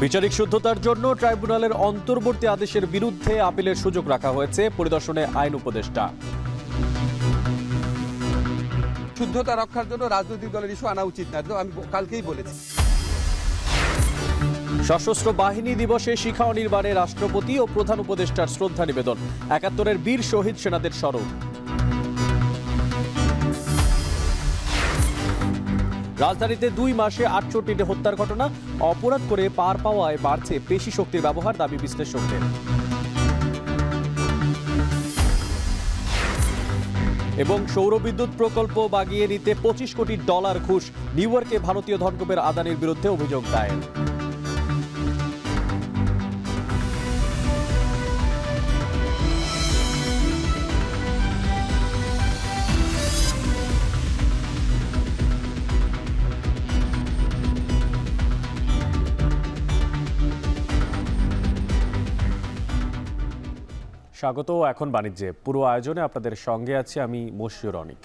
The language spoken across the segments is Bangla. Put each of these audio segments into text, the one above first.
বিচারিক শুদ্ধতার জন্য ট্রাইব্যুনালের অন্তর্বর্তী আদেশের বিরুদ্ধে আপিলের সুযোগ রাখা হয়েছে, পরিদর্শনে আইন উপদেষ্টা। শুদ্ধতা রক্ষার জন্য রাজনৈতিক দলের ইস্যু আনা উচিত না, আমি কালকেই বলেছি। সশস্ত্র বাহিনী দিবসে শিখা অনির্বাণে রাষ্ট্রপতি ও প্রধান উপদেষ্টার শ্রদ্ধা নিবেদন। ৭১-এর বীর শহীদ সেনাদের স্মরণ। রাজধানীতে ২ মাসে ৬৮টি হত্যার ঘটনা, অপরাধ করে পার পাওয়ায় বাড়ছে পেশি শক্তির ব্যবহার, দাবি বিশ্লেষকদের। এবং সৌরবিদ্যুৎ প্রকল্প বাগিয়ে নিতে $২৫ কোটি ঘুষ, নিউ ইয়র্কে ভারতীয় ধনকুবের আদানির বিরুদ্ধে অভিযোগ দায়ের। স্বাগত। এখন বাণিজ্যে। পুরো আয়োজনে আপনাদের সঙ্গে আছি আমি মশিউর অনিক।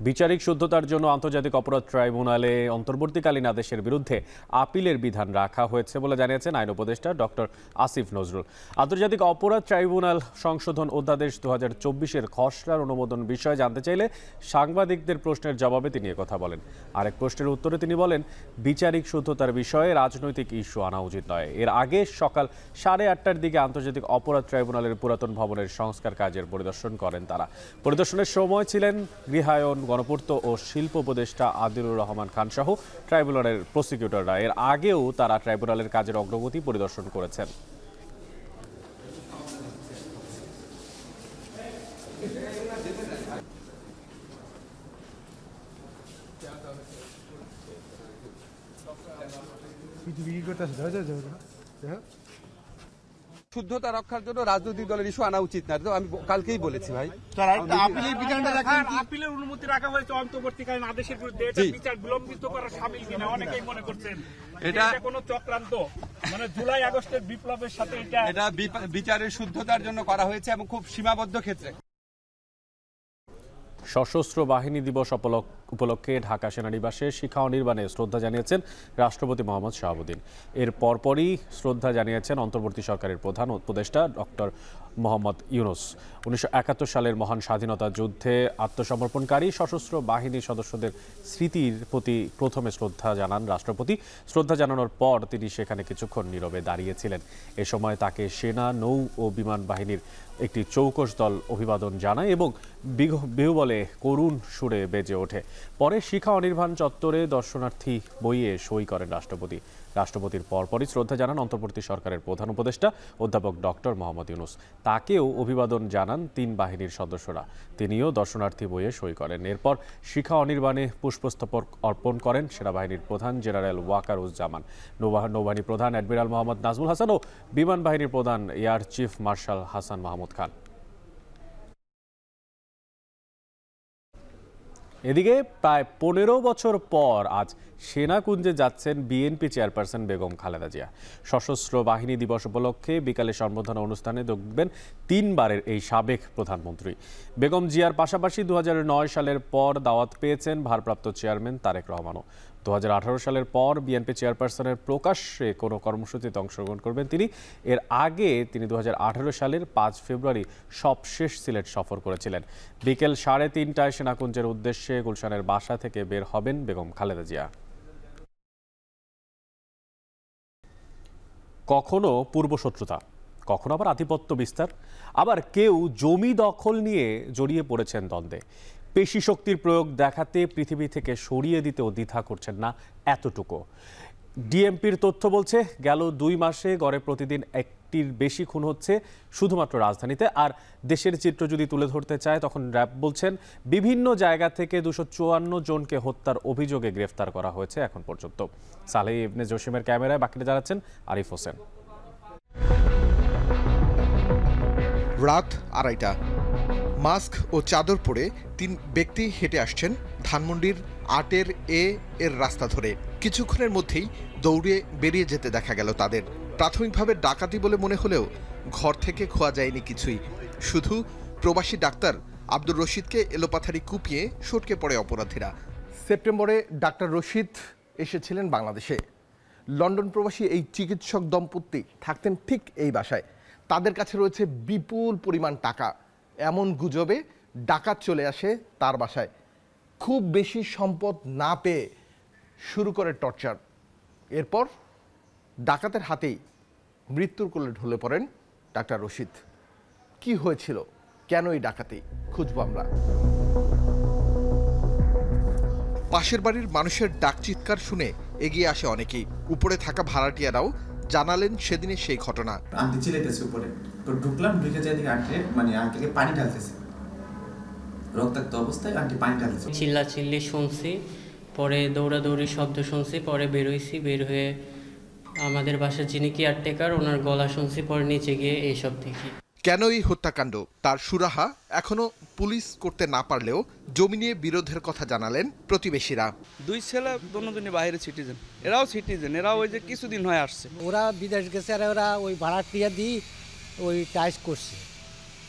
বিচারিক শুদ্ধতার জন্য আন্তর্জাতিক অপরাধ ট্রাইব্যুনালে অন্তর্বর্তীকালীন আদেশের বিরুদ্ধে আপিলের বিধান রাখা হয়েছে বলে জানিয়েছেন আইন উপদেষ্টা ডক্টর আসিফ নজরুল। আন্তর্জাতিক অপরাধ ট্রাইব্যুনাল সংশোধন অধ্যাদেশ ২০২৪-এর খসড়ার অনুমোদন বিষয়ে জানতে চাইলে সাংবাদিকদের প্রশ্নের জবাবে তিনি কথা বলেন। আরেক প্রশ্নের উত্তরে তিনি বলেন, বিচারিক শুদ্ধতার বিষয়ে রাজনৈতিক ইস্যু আনা উচিত নয়। এর আগে সকাল 8:30টার দিকে আন্তর্জাতিক অপরাধ ট্রাইব্যুনালের পুরাতন ভবনের সংস্কার কাজের পরিদর্শন করেন তারা। পরিদর্শনের সময় ছিলেন গৃহায়ন, গণপূর্ত ও শিল্প উপদেষ্টা আদিলুর রহমান খান সহ ট্রাইব্যুনালের প্রসিকিউটররা। এর আগেও তারা ট্রাইব্যুনালের কাজের অগ্রগতি পরিদর্শন করেছেন। শুদ্ধতা রক্ষার জন্য রাজনৈতিক দলের ইস্যু আনা উচিত না, আমি কালকেই বলেছি ভাই। আপিলের অনুমতি রাখা হয়েছে অন্তর্বর্তীকালীন আদেশের বিরুদ্ধে। এটা বিচার বিলম্বিত করা শামিল কিনা অনেকেই মনে করছেন এটা কোনো চক্রান্ত, মানে জুলাই আগস্টের বিপ্লবের সাথে এটা বিচারের শুদ্ধতার জন্য করা হয়েছে এবং খুব সীমাবদ্ধ ক্ষেত্রে। সশস্ত্র বাহিনী দিবস উপলক্ষে ঢাকা সেনানিবাসে শিখা অনির্বাণে শ্রদ্ধা জানিয়েছেন রাষ্ট্রপতি মোহাম্মদ শাহাবুদ্দিন। এর পরপরই শ্রদ্ধা জানিয়েছেন অন্তর্বর্তী সরকারের প্রধান উপদেষ্টা ডক্টর মোহাম্মদ ইউনুস। ১৯৭১ সালের মহান স্বাধীনতা যুদ্ধে আত্মসমর্পণকারী সশস্ত্র বাহিনীর সদস্যদের স্মৃতির প্রতি প্রথমে শ্রদ্ধা জানান রাষ্ট্রপতি। শ্রদ্ধা জানানোর পর তিনি সেখানে কিছুক্ষণ নীরবে দাঁড়িয়েছিলেন। এ সময় তাকে সেনা, নৌ ও বিমান বাহিনীর একটি চৌকস দল অভিবাদন জানায় এবং বিহুবলে করুণ সুরে বেজে ওঠে। পরে শিখা অনির্বাণ চত্বরে দর্শনার্থী বইয়ে সই করেন রাষ্ট্রপতি। রাষ্ট্রপতির পরপরই শ্রদ্ধা জানান অন্তর্বর্তী সরকারের প্রধান উপদেষ্টা অধ্যাপক ডক্টর মোহাম্মদ ইউনুস। তাকেও অভিবাদন জানান 3 বাহিনীর সদস্যরা। তিনিও দর্শনার্থী বইয়ে সই করেন। এরপর শিখা অনির্বাণে পুষ্পস্তবক অর্পণ করেন সেনাবাহিনীর প্রধান জেনারেল ওয়াকারুজ্জামান, নৌবাহিনী প্রধান অ্যাডমিরাল মোহাম্মদ নাজমুল হাসান ও বিমান বাহিনীর প্রধান air chief marshal Hasan Mahmud Khan. এদিকে প্রায় 15 বছর পর আজ সেনাকুঞ্জে যাচ্ছেন বিএনপি চেয়ারপারসন বেগম খালেদা জিয়া। সশস্ত্র বাহিনী দিবস উপলক্ষে বিকালে সম্বর্ধনা অনুষ্ঠানে দেখবেন 3 বারের এই সাবেক প্রধানমন্ত্রী। বেগম জিয়ার পাশাপাশি 2009 সালের পর দাওয়াত পেয়েছেন ভারপ্রাপ্ত চেয়ারম্যান তারেক রহমানও। 2018 সালের পর বিএনপি চেয়ারপারসনের প্রকাশ্যে কোনো কর্মসূচিতে অংশগ্রহণ করবেন তিনি। এর আগে তিনি 2018 সালের 5 ফেব্রুয়ারি সবশেষ সিলেট সফর করেছিলেন। বিকেল 3:30টায় সেনাকুঞ্জের উদ্দেশ্যে গুলশানের বাসা থেকে বের হবেন বেগম খালেদা জিয়া। কখনো পূর্বশত্রুতা, কখনো আবার আধিপত্য বিস্তার, আবার কেউ জমি দখল নিয়ে জড়িয়ে পড়েছেন দ্বন্দ্বে। পেশি শক্তির প্রয়োগ দেখাতে পৃথিবী থেকে সরিয়ে দিতেও দ্বিধা করছেন না এতটুকু। ডিএমপির তথ্য বলছে গেল 2 মাসে গড়ে প্রতিদিন একটির বেশি খুন হচ্ছে শুধুমাত্র রাজধানীতে। আর দেশের চিত্র যদি তুলে ধরতে চায় তখন র্যাব বলছেন বিভিন্ন জায়গা থেকে 254 জনকে হত্যার অভিযোগে গ্রেফতার করা হয়েছে এখন পর্যন্ত। সালেহ ইবনে জসিমের ক্যামেরায় বাকিটা জানাচ্ছেন আরিফ হোসেন। রাত 2:30টা। মাস্ক ও চাদর পরে 3 ব্যক্তি হেঁটে আসছেন ধানমন্ডির 8-এর এর রাস্তা ধরে। কিছুক্ষণের মধ্যেই দৌড়ে বেরিয়ে যেতে দেখা গেল তাদের। প্রাথমিকভাবে ডাকাতি বলে মনে হলেও ঘর থেকে খোয়া যায়নি কিছুই, শুধু প্রবাসী ডাক্তার আব্দুর রশিদকে এলোপাথারি কুপিয়ে সটকে পড়ে অপরাধীরা। সেপ্টেম্বরে ডাক্তার রশিদ এসেছিলেন বাংলাদেশে। লন্ডন প্রবাসী এই চিকিৎসক দম্পতি থাকতেন ঠিক এই বাসায়। তাদের কাছে রয়েছে বিপুল পরিমাণ টাকা। এমন গুজবে ডাকাত চলে আসে তার বাসায়। খুব বেশি সম্পদ না পেয়ে শুরু করে টর্চার। এরপর ডাকাতের হাতেই মৃত্যুর কোলে ঢলে পড়েন ডাক্তার রশিদ। কি হয়েছিল, কেন এই ডাকাতি, খুঁজবো আমরা। পাশের বাড়ির মানুষের ডাক চিৎকার শুনে এগিয়ে আসে অনেকেই। উপরে থাকা ভাড়াটিয়ারাও জানালেন সেদিনের সেই ঘটনা। আন্টি চিল্লাইতেছে উপরে, তো ঢুকলাম, ঢুকে যাই দিকে আন্টিকে পানি ঢালতেছে, রক্তাক্ত অবস্থায় আন্টি পানি ঢালতেছে। চিল্লাচিল্লি শুনছি, পরে দৌড়াদৌড়ি শব্দ শুনছি, পরে বেরোইছি, বের হয়ে আমাদের বাসার যিনি কেয়ারটেকার ওনার গলা শুনছি, পরে নিচে গিয়ে এইসব দেখি। কেন এই হত্যাকাণ্ড তার সুরাহা এখনো পুলিশ করতে না পারলেও জমি নিয়ে বিরোধের কথা জানালেন প্রতিবেশীরা। দুই ছেলে দুজনই বাইরের সিটিজেন, এরাও সিটিজেন, এরাও ওই যে কিছুদিন হয়ে আসছে। ওরা বিদেশ গেছে আর ওরা ওই ভাড়াটিয়া দিয়ে ওই টাইস করছে,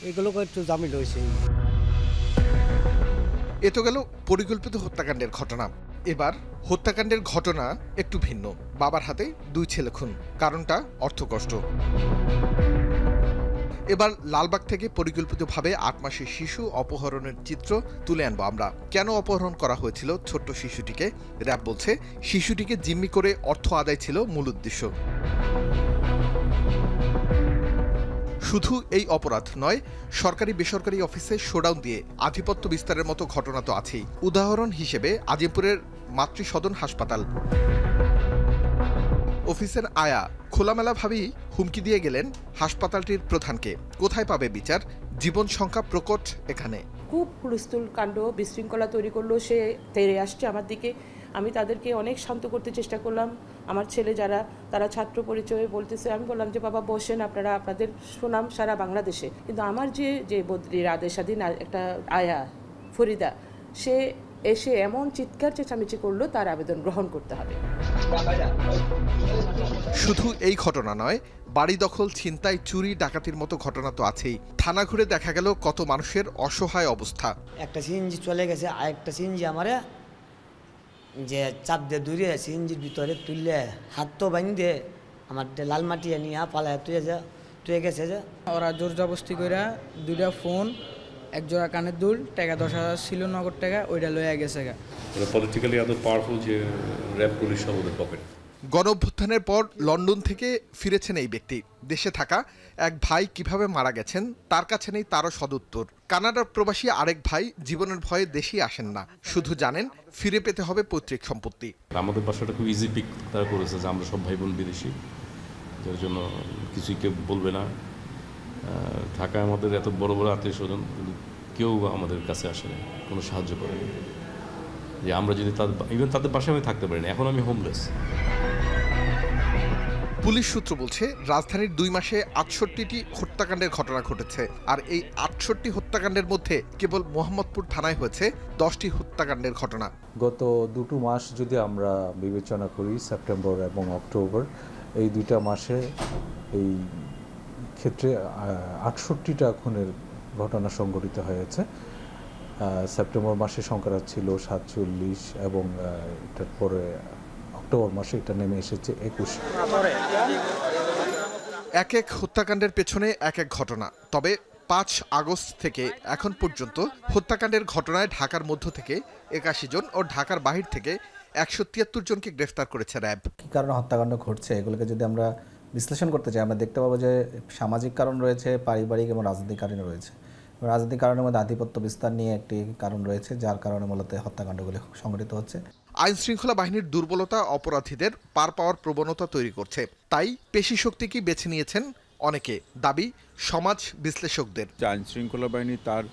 এগুলো একটু জামিল হয়েছে। এ তো গেল পরিকল্পিত হত্যাকাণ্ডের ঘটনা। এবার হত্যাকাণ্ডের ঘটনা একটু ভিন্ন। বাবার হাতে দুই ছেলে খুন, কারণটা অর্থকষ্ট। এবার লালবাগ থেকে পরিকল্পিতভাবে 8 মাসের শিশু অপহরণের চিত্র তুলে আনবো আমরা। কেন অপহরণ করা হয়েছিল ছোট্ট শিশুটিকে? র‍্যাব বলছে শিশুটিকে জিম্মি করে অর্থ আদায় ছিল মূল উদ্দেশ্য। শুধু এই অপরাধ নয়, সরকারি বেসরকারি অফিসে শোডাউন দিয়ে আধিপত্য বিস্তারের মতো ঘটনা তো আছেই। উদাহরণ হিসেবে আজিমপুরের মাতৃসদন হাসপাতাল। অফিসের আয়া খোলামেলাভাবেই হুমকি দিয়ে গেলেন হাসপাতালটির প্রধানকে। কোথায় পাবে বিচার? জীবন সংখ্যা প্রকট এখানে। খুব হুলস্থুল কাণ্ড, বিশৃঙ্খলা তৈরি করলো। সে তেড়ে আসছে আমার দিকে। আমি তাদেরকে অনেক শান্ত করতে চেষ্টা করলাম। আমার ছেলে যারা, তারা ছাত্র পরিচয়ে বলতেছে। আমি বললাম যে বাবা বসেন, আপনারা, আপনাদের সুনাম সারা বাংলাদেশে। কিন্তু আমার যে বদলির আদেশাধীন একটা আয়া ফরিদা, সে এসে এমন চিৎকার চেঁচামেচি করলো, তার আবেদন গ্রহণ করতে হবে। শুধু এই ঘটনা নয়, বাড়ি দখল, ছিনতাই, চুরি, ডাকাতির মতো ঘটনা তো আছেই। থানা ঘুরে দেখা গেল কত মানুষের অসহায় অবস্থা। একটা সিএনজি চলে গেছে, আর একটা সিএনজি আমারে যে চাপ দিয়ে দূরে সিএনজির ভিতরে তুললে হাত তো বাঁধে আমার লাল মাটি নিয়ে পালায় তুই গেছে। যে ওরা জোর জবরদস্তি করে 2টা ফোন, 1 জোড়া কানের দুল, টাকা 10,000 ছিল, নগদ টাকা, ওইটা লয়ে গেছে। পলিটিক্যালি এত পাওয়ারফুল যে র‍্যাব পুলিশ সব ওদের পকেট। গণঅভ্যুত্থানের পর লন্ডন থেকে ফিরেছেন এই ব্যক্তি। দেশে থাকা এক ভাই কিভাবে মারা গেছেন তার কাছে নেই তারও সদুত্তর। কানাডার প্রবাসী আরেক ভাই জীবনের ভয়ে দেশেই আসেন না, শুধু জানেন ফিরে পেতে হবে পৈতৃক সম্পত্তি। আমাদের বাসাটা খুব ইজি পিক তারা করেছে যে আমরা সব ভাই বোন বিদেশি, যার জন্য কিছুই কেউ বলবে না। ঢাকায় আমাদের এত বড় বড় আত্মীয় স্বজন, কিন্তু কেউ আমাদের কাছে আসে না, কোনো সাহায্য করেনি। যে আমরা যদি ইভেন তাদের বাসায় আমি থাকতে পারি না, এখন আমি হোমলেস। পুলিশ সূত্র বলছে রাজধানীর 2 মাসে 68টি হত্যাকাণ্ডের ঘটনা ঘটেছে। আর এই 68 হত্যাকাণ্ডের মধ্যে কেবল মোহাম্মদপুর থানায় হয়েছে 10টি হত্যাকাণ্ডের ঘটনা। গত 2 মাস যদি আমরা বিবেচনা করি, সেপ্টেম্বর এবং অক্টোবর, এই 2টা মাসে এই ক্ষেত্রে 68টা খুনের ঘটনা সংঘটিত হয়েছে। সেপ্টেম্বর মাসে সংখ্যাটা ছিল 47 এবং এটার পরে অক্টোবর মাসে এটা নেমে এসেছে 21। এক এক হত্যাকাণ্ডের পেছনে এক এক ঘটনা। তবে 5 আগস্ট থেকে এখন পর্যন্ত হত্যাকাণ্ডের ঘটনায় ঢাকার মধ্য থেকে 81 জন ও ঢাকার বাহির থেকে 173 জনকে গ্রেফতার করেছে র‍্যাব। কী কারণে হত্যাকাণ্ড ঘটছে এগুলোকে যদি আমরা বিশ্লেষণ করতে চাই, আমরা দেখতে পাবো যে সামাজিক কারণ রয়েছে, পারিবারিক এবং রাজনৈতিক কারণ রয়েছে। রাজনৈতিক কারণের মধ্যে আধিপত্য বিস্তার নিয়ে একটি কারণ রয়েছে, যার কারণে মূলত হত্যাকাণ্ডগুলি সংঘটিত হচ্ছে। আইন শৃঙ্খলা বাহিনীর দুর্বলতা অপরাধীদের পার পাওয়ার প্রবণতা তৈরি করছে। তাই পেশি শক্তিকেই বেছে নিয়েছেন অনেকে, দাবি সমাজ বিশ্লেষকদের। আইন শৃঙ্খলা বাহিনী তার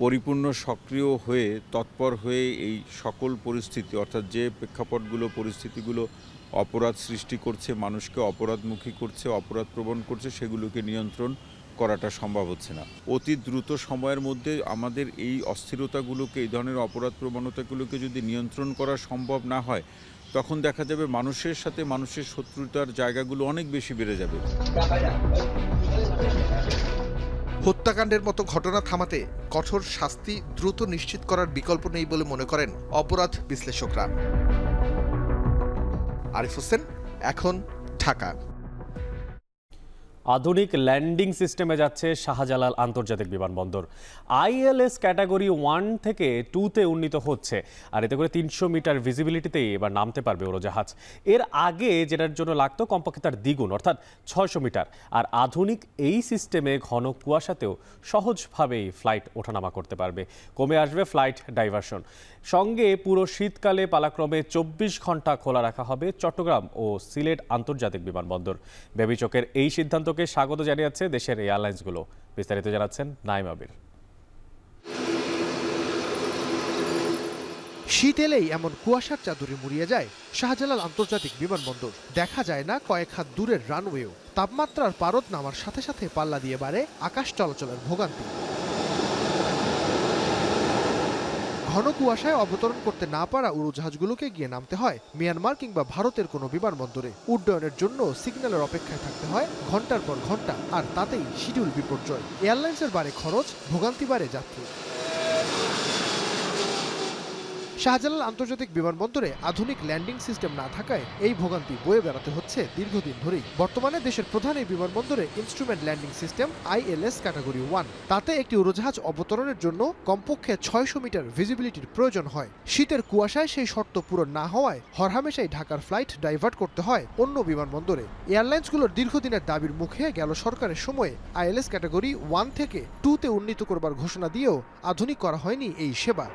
পরিপূর্ণ সক্রিয় হয়ে, তৎপর হয়ে এই সকল পরিস্থিতি, অর্থাৎ যে প্রেক্ষাপটগুলো, পরিস্থিতিগুলো অপরাধ সৃষ্টি করছে, মানুষকে অপরাধমুখী করছে, অপরাধ প্রবণ করছে, সেগুলোকে নিয়ন্ত্রণ করাটা সম্ভব হচ্ছে না। অতি দ্রুত সময়ের মধ্যে আমাদের এই অস্থিরতাগুলোকে, এই ধরনের অপরাধ প্রবণতাগুলোকে যদি নিয়ন্ত্রণ করা সম্ভব না হয়, তখন দেখা যাবে মানুষের সাথে মানুষের শত্রুতার জায়গাগুলো অনেক বেশি বেড়ে যাবে। হত্যাকাণ্ডের মতো ঘটনা থামাতে কঠোর শাস্তি দ্রুত নিশ্চিত করার বিকল্প নেই বলে মনে করেন অপরাধ বিশ্লেষকরা। আরিফ হোসেন, এখন, ঢাকা। আধুনিক ল্যান্ডিং সিস্টেমে যাচ্ছে শাহজালাল আন্তর্জাতিক বিমানবন্দর। ILS ক্যাটাগরি 1 থেকে 2-তে উন্নীত হচ্ছে, আর এতে করে 300 মিটার ভিজিবিলিটিতেই এবার নামতে পারবে উড়োজাহাজ। এর আগে যেটার জন্য লাগতো কমপক্ষে তার দ্বিগুণ, অর্থাৎ 600 মিটার। আর আধুনিক এই সিস্টেমে ঘন কুয়াশাতেও সহজভাবেই ফ্লাইট ওঠানামা করতে পারবে। কমে আসবে ফ্লাইট ডাইভারশন। সঙ্গে পুরো শীতকালে পালাক্রমে 24 ঘন্টা খোলা রাখা হবে চট্টগ্রাম ও সিলেট আন্তর্জাতিক বিমানবন্দর। বেবিচকের এই সিদ্ধান্তকে স্বাগত জানিয়েছে দেশের এয়ারলাইন্সগুলো। বিস্তারিত জানাচ্ছেন নাইম আবির। শীত এলেই এমন কুয়াশার চাদরে মুড়িয়ে যায় শাহজালাল আন্তর্জাতিক বিমানবন্দর। দেখা যায় না কয়েক হাত দূরের রানওয়েও। তাপমাত্রার পারদ নামার সাথে সাথে পাল্লা দিয়ে বাড়ে আকাশ চলাচলের ভোগান্তি। ঘন কুয়াশায় অবতরণ করতে না পারা উড়োজাহাজগুলোকে গিয়ে নামতে হয় মিয়ানমার কিংবা ভারতের কোনো বিমানবন্দরে। উড্ডয়নের জন্য সিগন্যালের অপেক্ষায় থাকতে হয় ঘন্টার পর ঘন্টা, আর তাতেই শিডিউল বিপর্যয়। এয়ারলাইন্সের বাড়ে খরচ, ভোগান্তি বাড়ে যাত্রী। শাহজালাল আন্তর্জাতিক বিমানবন্দরে আধুনিক ল্যান্ডিং সিস্টেম না থাকায় এই ভোগান্তি বয়ে বেড়াতে হচ্ছে দীর্ঘদিন ধরেই। বর্তমানে দেশের প্রধান এই বিমানবন্দরে instrument landing system ILS category 1। তাতে একটি উড়োজাহাজ অবতরণের জন্য কমপক্ষে 600 মিটার ভিজিবিলিটির প্রয়োজন হয়। শীতের কুয়াশায় সেই শর্ত পূরণ না হওয়ায় হরহামেশাই ঢাকার ফ্লাইট ডাইভার্ট করতে হয় অন্য বিমানবন্দরে। এয়ারলাইন্সগুলোর দীর্ঘদিনের দাবির মুখে গেল সরকারের সময়ে ILS ক্যাটাগরি 1 থেকে 2-তে উন্নীত করবার ঘোষণা দিয়েও আধুনিক করা হয়নি এই সেবা।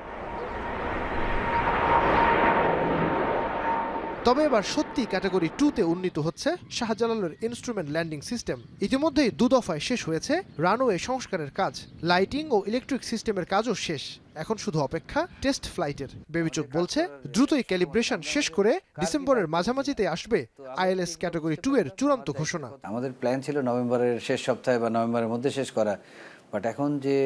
তবে এবার সত্যি ক্যাটাগরি 2-তে উন্নীত হচ্ছে শাহজালালের ইনস্ট্রুমেন্ট ল্যান্ডিং সিস্টেম। ইতিমধ্যেই 2 দফায় শেষ হয়েছে রানওয়ে সংস্কারের কাজ। লাইটিং ও ইলেকট্রিক সিস্টেমের কাজও শেষ। এখন শুধু অপেক্ষা টেস্ট ফ্লাইটের। বেবিচক বলছে দ্রুতই ক্যালিব্রেশন শেষ করে ডিসেম্বরের মাঝামাঝিতে আসবে ILS ক্যাটাগরি 2 এর চূড়ান্ত ঘোষণা। আমাদের প্ল্যান ছিল নভেম্বরের শেষ সপ্তাহে বা নভেম্বরের মধ্যে শেষ করা, বাট এখন যে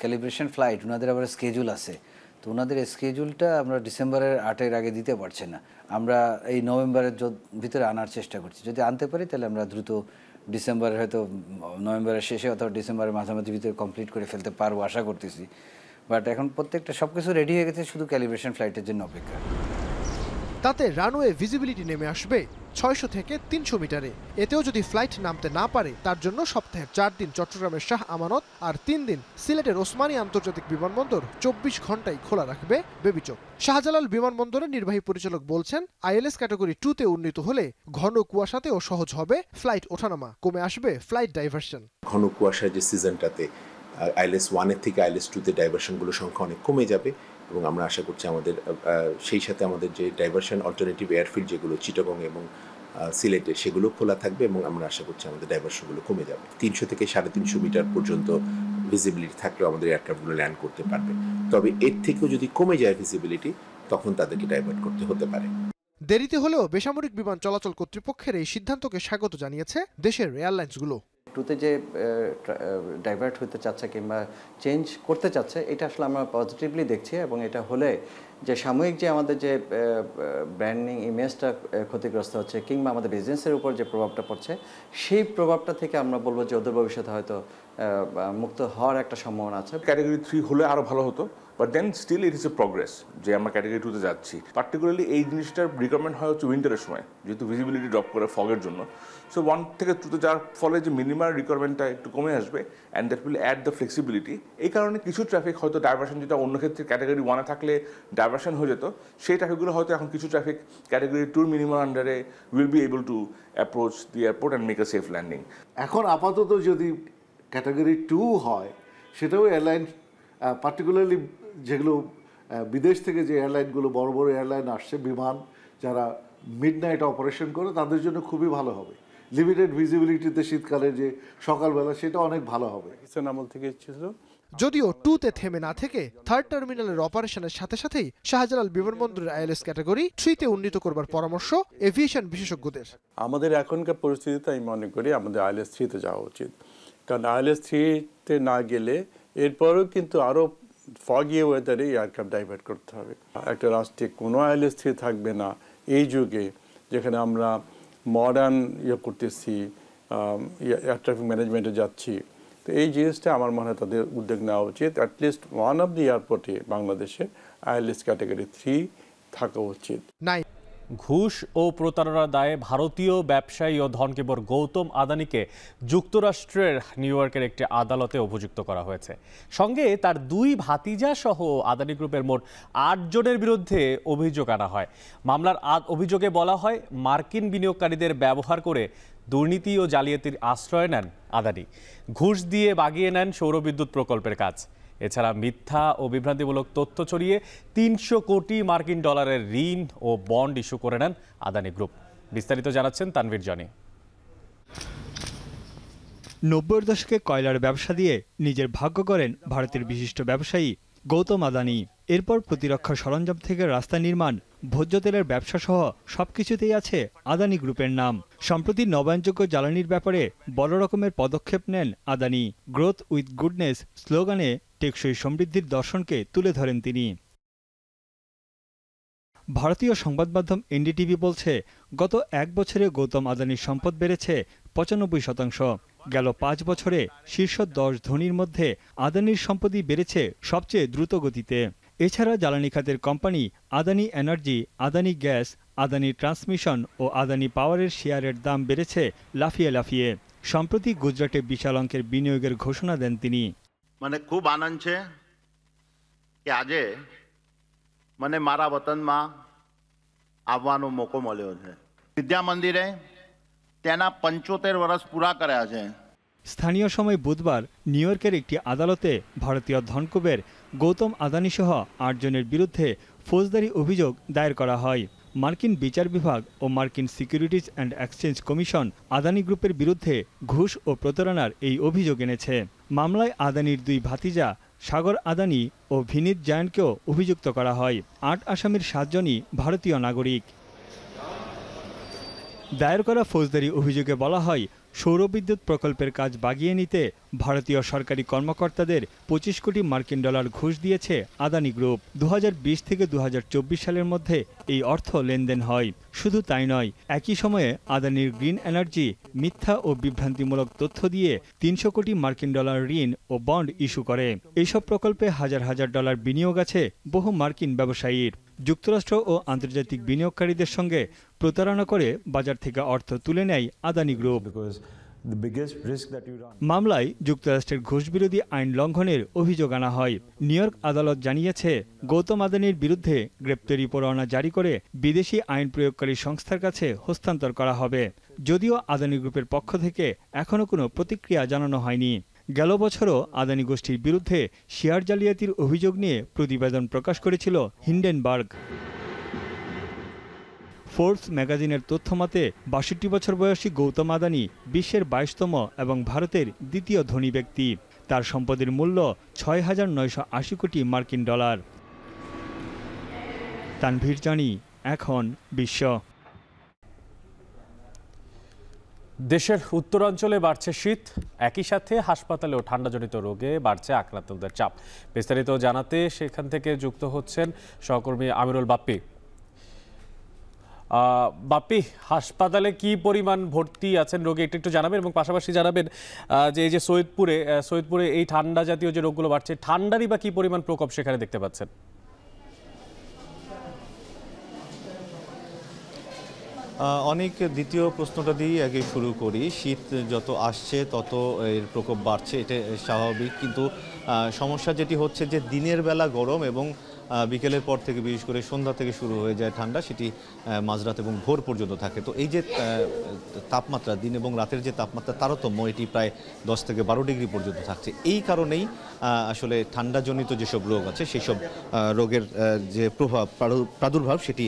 ক্যালিব্রেশন ফ্লাইট ওনাদের আবার স্কেজুল আছে, তো ওনাদের স্কেজুলটা আমরা ডিসেম্বরের 8-এর আগে দিতে পারছি না। আমরা এই নভেম্বরের ভিতরে আনার চেষ্টা করছি। যদি আনতে পারি তাহলে আমরা দ্রুত ডিসেম্বরের, হয়তো নভেম্বরের শেষে অথবা ডিসেম্বরের মাঝামাঝি ভিতরে কমপ্লিট করে ফেলতে পারবো আশা করতেছি। বাট এখন প্রত্যেকটা সব কিছু রেডি হয়ে গেছে, শুধু ক্যালিব্রেশন ফ্লাইটের জন্য অপেক্ষা। তাতে রানওয়ে ভিজিবিলিটি নেমে আসবে 600 থেকে 300 মিটারে। এতেও যদি ফ্লাইট নামতে না পারে তার জন্য সপ্তাহে 4 দিন চট্টগ্রামের শাহ আমানত আর 3 দিন সিলেটের ওসমানী আন্তর্জাতিক বিমানবন্দর 24 ঘন্টাই খোলা রাখবে বেবিচক। শাহজালাল বিমানবন্দরের নির্বাহী পরিচালক বলছেন ILS ক্যাটাগরি 2-তে উন্নীত হলে ঘন কুয়াশাতেও সহজ হবে ফ্লাইট ওঠানামা, কমে আসবে ফ্লাইট ডাইভারশন। ঘন কুয়াশার যে সিজনটাতে ILS 1-এর থেকে ILS 2-তে ডাইভারশনগুলোর সংখ্যা অনেক কমে যাবে এবং আমরা আশা করছি আমাদের সেই সাথে আমাদের যে ডাইভারশন অল্টারনেটিভ এয়ারফিল্ড যেগুলো চিটাগং এবং সিলেটে সেগুলো খোলা থাকবে এবং আমরা আশা করছি আমাদের ডাইভারশনগুলো কমে যাবে। 300 থেকে 350 মিটার পর্যন্ত ভিজিবিলিটি থাকলেও আমাদের এয়ারক্রাফটগুলো ল্যান্ড করতে পারবে। তবে এর থেকেও যদি কমে যায় ভিজিবিলিটি, তখন তাদেরকে ডাইভার্ট করতে হতে পারে। দেরিতে হলেও বেসামরিক বিমান চলাচল কর্তৃপক্ষের এই সিদ্ধান্তকে স্বাগত জানিয়েছে দেশের এয়ারলাইন্সগুলো। 2-তে যে ডাইভার্ট হতে চাচ্ছে কিংবা চেঞ্জ করতে চাচ্ছে, এটা আসলে আমরা পজিটিভলি দেখছি। এবং এটা হলে যে সাময়িক যে আমাদের যে ব্র্যান্ডিং ইমেজটা ক্ষতিগ্রস্ত হচ্ছে কিংবা আমাদের বিজনেসের উপর যে প্রভাবটা পড়ছে, সেই প্রভাবটা থেকে আমরা বলবো যে অদূর ভবিষ্যতে হয়তো মুক্ত হওয়ার একটা সম্ভাবনা আছে। ক্যাটাগরি 3 হলে আরও ভালো হতো, but then still it is a progress যে আমরা ক্যাটাগরি 2-তে যাচ্ছি। পার্টিকুলারলি এই জিনিসটার রিকোয়ারমেন্ট হয় হচ্ছে উইন্টারের সময়, যেহেতু ভিজিবিলিটি ড্রপ করে ফগের জন্য। সো 1 থেকে 2-তে যাওয়ার ফলে যে মিনিমাম রিকোয়ারমেন্টটা একটু কমে আসবে, and that will add the flexibility. এই কারণে কিছু ট্রাফিক হয়তো ডাইভারশন, যেটা অন্য ক্ষেত্রে ক্যাটাগরি 1-এ থাকলে ডাইভারশন হয়ে যেত, সেই ট্রাফিকগুলো হয়তো এখন কিছু ট্রাফিক ক্যাটাগরি 2 মিনিমাম আন্ডারে will be able to approach the airport and make a safe landing. এখন আপাতত যদি ক্যাটাগরি 2 হয়, সেটাও এয়ারলাইন, পার্টিকুলারলি যেগুলো বিদেশ থেকে যে এয়ারলাইনগুলো বড় বড় এয়ারলাইন আসছে, বিমান যারা মিডনাইট অপারেশন করে, তাদের জন্য খুবই ভালো হবে। লিমিটেড ভিজিবিলিটিতে শীতকালে যে সকালবেলা, সেটা অনেক ভালো হবে। আমল থেকে ছিল। যদিও 2-তে থেমে না থেকে থার্ড টার্মিনালের অপারেশনের সাথে সাথেই শাহজালাল বিমানবন্দরের ILS ক্যাটাগরি 3-তে উন্নীত করবার পরামর্শ এভিয়েশন বিশেষজ্ঞদের। আমাদের এখনকার পরিস্থিতিতে আমি মনে করি আমাদের ILS 3-তে যাওয়া উচিত, কারণ ILS 3-তে না গেলে এরপরেও কিন্তু আরও ফগি ওয়েদারে এয়ারক্রাফট ডাইভার্ট করতে হবে। একটা রাষ্ট্রে কোনো ILS 3 থাকবে না এই যুগে, যেখানে আমরা মডার্ন করতেছি, এয়ার ট্রাফিক ম্যানেজমেন্টে যাচ্ছি। তো এই জিনিসটা আমার মনে হয় তাদের উদ্যোগ নেওয়া উচিত। অ্যাটলিস্ট ওয়ান অফ দি এয়ারপোর্টে বাংলাদেশে ILS ক্যাটাগরি 3 থাকা উচিত। ঘুষ ও প্রতারণার দায়ে ভারতীয় ব্যবসায়ী ও ধনকেবর গৌতম আদানিকে যুক্তরাষ্ট্রের নিউ ইয়র্কের একটি আদালতে অভিযুক্ত করা হয়েছে। সঙ্গে তার 2 ভাতিজা সহ আদানি গ্রুপের মোট 8 জনের বিরুদ্ধে অভিযোগ আনা হয়। মামলার অভিযোগে বলা হয়, মার্কিন বিনিয়োগকারীদের ব্যবহার করে দুর্নীতি ও জালিয়াতির আশ্রয় নেন আদানি। ঘুষ দিয়ে বাগিয়ে নেন সৌরবিদ্যুৎ প্রকল্পের কাজ। এছাড়া মিথ্যা ও বিভ্রান্তিমূলক তথ্য ছড়িয়ে 300 কোটি মার্কিন ডলারের ঋণ ও বন্ড ইস্যু করে নেন আদানি গ্রুপ। বিস্তারিত জানাচ্ছেন তানভীর জনি। 90-এর দশকে কয়লার ব্যবসা দিয়ে নিজের ভাগ্য করেন ভারতের বিশিষ্ট ব্যবসায়ী গৌতম আদানি। এরপর প্রতিরক্ষা সরঞ্জাম থেকে রাস্তা নির্মাণ, ভোজ্য তেলের ব্যবসা সহ সবকিছুতেই আছে আদানি গ্রুপের নাম। সম্প্রতি নবায়নযোগ্য জ্বালানির ব্যাপারে বড় রকমের পদক্ষেপ নেন আদানি। গ্রোথ উইথ গুডনেস স্লোগানে টেকসই সমৃদ্ধির দর্শনকে তুলে ধরেন তিনি। ভারতীয় সংবাদ মাধ্যম এনডিটিভি বলছে, গত 1 বছরে গৌতম আদানির সম্পদ বেড়েছে 95%। গেল 5 বছরে শীর্ষ 10 ধনীর মধ্যে আদানির সম্পদই বেড়েছে সবচেয়ে দ্রুত গতিতে। এছাড়া জ্বালানি খাতের company Adani energy, Adani gas, Adani transmission ও আদানি পাওয়ারের শেয়ারের দাম বেড়েছে লাফিয়ে লাফিয়ে। সম্প্রতি গুজরাটে বিশাল অঙ্কের বিনিয়োগের ঘোষণা দেন তিনি। મને ખૂબ આનંદ છે કે આજે મને મારા વતનમાં આવવાનો મોકો મળ્યો છે। વિદ્યા મંદિરે તેના 75 વર્ષ પૂરા કર્યા છે। স্থানীয় সময় বুধবার নিউ ইয়র্কের একটি আদালতে ভারতীয় ধনকুবের গৌতম আদানি সহ 8 জনের বিরুদ্ধে ফৌজদারি অভিযোগ দায়ের করা হয়। মার্কিন বিচার বিভাগ ও মার্কিন securities and exchange commission Adani গ্রুপের বিরুদ্ধে ঘুষ ও প্রতারণার এই অভিযোগ এনেছে। মামলায় আদানির 2 ভাতিজা সাগর আদানি ও ভিনীত জায়নকেও অভিযুক্ত করা হয়। 8 আসামির 7 জনই ভারতীয় নাগরিক। দায়ের করা ফৌজদারি অভিযোগে বলা হয়, সৌরবিদ্যুৎ প্রকল্পের কাজ বাগিয়ে নিতে ভারতীয় সরকারি কর্মকর্তাদের 25 কোটি মার্কিন ডলার ঘুষ দিয়েছে আদানি গ্রুপ। 2020 থেকে 2024 সালের মধ্যে এই অর্থ লেনদেন হয়। শুধু তাই নয়, একই সময়ে আদানির গ্রিন এনার্জি মিথ্যা ও বিভ্রান্তিমূলক তথ্য দিয়ে 300 কোটি মার্কিন ডলার ঋণ ও বন্ড ইস্যু করে। এইসব প্রকল্পে হাজার হাজার ডলার বিনিয়োগ আছে বহু মার্কিন ব্যবসায়ীর। যুক্তরাষ্ট্র ও আন্তর্জাতিক বিনিয়োগকারীদের সঙ্গে প্রতারণা করে বাজার থেকে অর্থ তুলে নেয় আদানি গ্রুপ। মামলায় যুক্তরাষ্ট্রের ঘুষবিরোধী আইন লঙ্ঘনের অভিযোগ আনা হয়। নিউ ইয়র্ক আদালত জানিয়েছে, গৌতম আদানির বিরুদ্ধে গ্রেপ্তারি পরোয়ানা জারি করে বিদেশি আইন প্রয়োগকারী সংস্থার কাছে হস্তান্তর করা হবে। যদিও আদানি গ্রুপের পক্ষ থেকে এখনও কোনো প্রতিক্রিয়া জানানো হয়নি। গেল বছরও আদানি গোষ্ঠীর বিরুদ্ধে শেয়ার জালিয়াতির অভিযোগ নিয়ে প্রতিবেদন প্রকাশ করেছিল হিন্ডেনবার্গ। ফোর্বস ম্যাগাজিনের তথ্যমতে 62 বছর বয়সী গৌতম আদানি বিশ্বের 22তম এবং ভারতের 2য় ধনী ব্যক্তি। তার সম্পদের মূল্য 6,980 কোটি মার্কিন ডলার। তানভীর জানি, এখন বিশ্ব। দেশের উত্তরাঞ্চলে বাড়ছে শীত, একই সাথে হাসপাতালেও ঠান্ডাজনিত রোগে বাড়ছে আক্রান্তদের চাপ। বিস্তারিত জানাতে সেখান থেকে যুক্ত হচ্ছেন সহকর্মী আমিরুল বাপ্পি। বাপ্পি, হাসপাতালে কি পরিমাণ ভর্তি আছেন রোগী একটু জানাবেন, এবং পাশাপাশি জানাবেন যে এই যে সৈয়দপুরে এই ঠান্ডা জাতীয় যে রোগগুলো বাড়ছে, ঠান্ডারই বা কি পরিমাণ প্রকোপ সেখানে দেখতে পাচ্ছেন? অনেক দ্বিতীয় প্রশ্নটা দিয়েই আগে শুরু করি। শীত যত আসছে তত এর প্রকোপ বাড়ছে, এটা স্বাভাবিক। কিন্তু সমস্যা যেটি হচ্ছে যে দিনের বেলা গরম এবং বিকেলের পর থেকে বিশেষ করে সন্ধ্যা থেকে শুরু হয়ে যায় ঠান্ডা, সেটি মাঝরাত এবং ভোর পর্যন্ত থাকে। তো এই যে তাপমাত্রা, দিন এবং রাতের যে তাপমাত্রা তারতম্য, এটি প্রায় 10 থেকে 12 ডিগ্রি পর্যন্ত থাকছে। এই কারণেই আসলে ঠান্ডাজনিত যেসব রোগ আছে সেই সব রোগের যে প্রাদুর্ভাব সেটি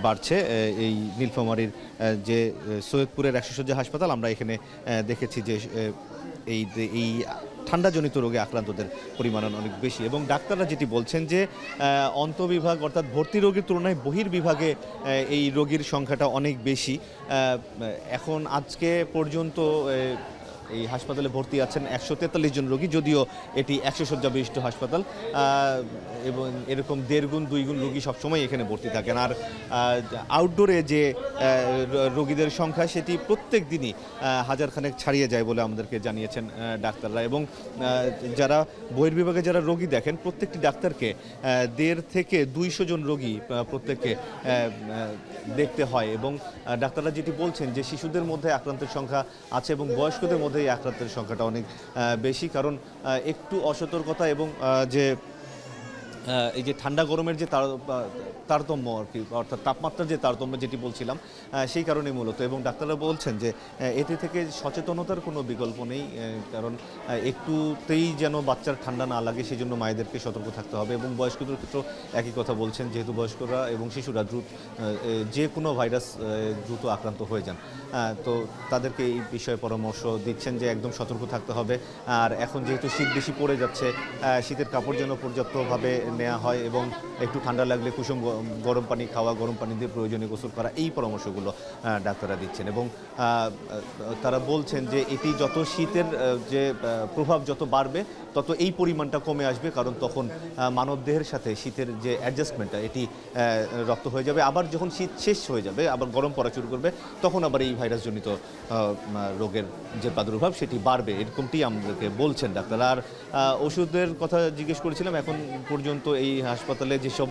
বাড়ছে। এই নীলফামারীর যে সৈয়দপুরের 100 শয্যা হাসপাতাল, আমরা এখানে দেখেছি যে এই ঠান্ডাজনিত রোগে আক্রান্তদের পরিমাণ অনেক বেশি, এবং ডাক্তাররা যেটি বলছেন যে অন্তঃবিভাগ অর্থাৎ ভর্তি রোগীর তুলনায় বহির্বিভাগে এই রোগীর সংখ্যাটা অনেক বেশি। এখন আজকে পর্যন্ত এই হাসপাতালে ভর্তি আছেন 143 জন রোগী, যদিও এটি 100 শয্যা বিশিষ্ট হাসপাতাল এবং এরকম 1.5 গুণ 2 গুণ রোগী সবসময় এখানে ভর্তি থাকেন। আর আউটডোরে যে রোগীদের সংখ্যা সেটি প্রত্যেক দিনই হাজারখানেক ছাড়িয়ে যায় বলে আমাদেরকে জানিয়েছেন ডাক্তাররা। এবং যারা বহির্বিভাগে যারা রোগী দেখেন প্রত্যেকটি ডাক্তারকে 1.5 থেকে 200 জন রোগী প্রত্যেককে দেখতে হয়। এবং ডাক্তাররা যেটি বলছেন যে শিশুদের মধ্যে আক্রান্তের সংখ্যা আছে এবং বয়স্কদের মধ্যে এই আক্রান্তের সংখ্যাটা অনেক বেশি, কারণ একটু অসতর্কতা এবং যে এই যে ঠান্ডা গরমের যে তারতম্য আর কি, অর্থাৎ তাপমাত্রার যে তারতম্য যেটি বলছিলাম সেই কারণে মূলত। এবং ডাক্তাররা বলছেন যে এতে থেকে সচেতনতার কোনো বিকল্প নেই, কারণ একটুতেই যেন বাচ্চার ঠান্ডা না লাগে সেই জন্য মায়েদেরকে সতর্ক থাকতে হবে। এবং বয়স্কদের ক্ষেত্রেও একই কথা বলছেন, যেহেতু বয়স্করা এবং শিশুরা যে কোনো ভাইরাস দ্রুত আক্রান্ত হয়ে যান, তো তাদেরকে এই বিষয়ে পরামর্শ দিচ্ছেন যে একদম সতর্ক থাকতে হবে। আর এখন যেহেতু শীত বেশি পড়ে যাচ্ছে, শীতের কাপড় যেন পর্যাপ্তভাবে নেওয়া হয় এবং একটু ঠান্ডা লাগলে কুসুম গরম পানি খাওয়া, গরম পানি দিয়ে প্রয়োজনীয় গোসল করা, এই পরামর্শগুলো ডাক্তাররা দিচ্ছেন। এবং তারা বলছেন যে এটি যত শীতের যে প্রভাব যত বাড়বে তত এই পরিমাণটা কমে আসবে, কারণ তখন মানবদেহের সাথে শীতের যে অ্যাডজাস্টমেন্টটা এটি রপ্ত হয়ে যাবে। আবার যখন শীত শেষ হয়ে যাবে, আবার গরম পড়া শুরু করবে, তখন আবার এই ভাইরাসজনিত রোগের যে প্রাদুর্ভাব সেটি বাড়বে, এরকমটি আমাদেরকে বলছেন ডাক্তার। আর ওষুধের কথা জিজ্ঞেস করেছিলাম, এখন পর্যন্ত এই হাসপাতালে যেসব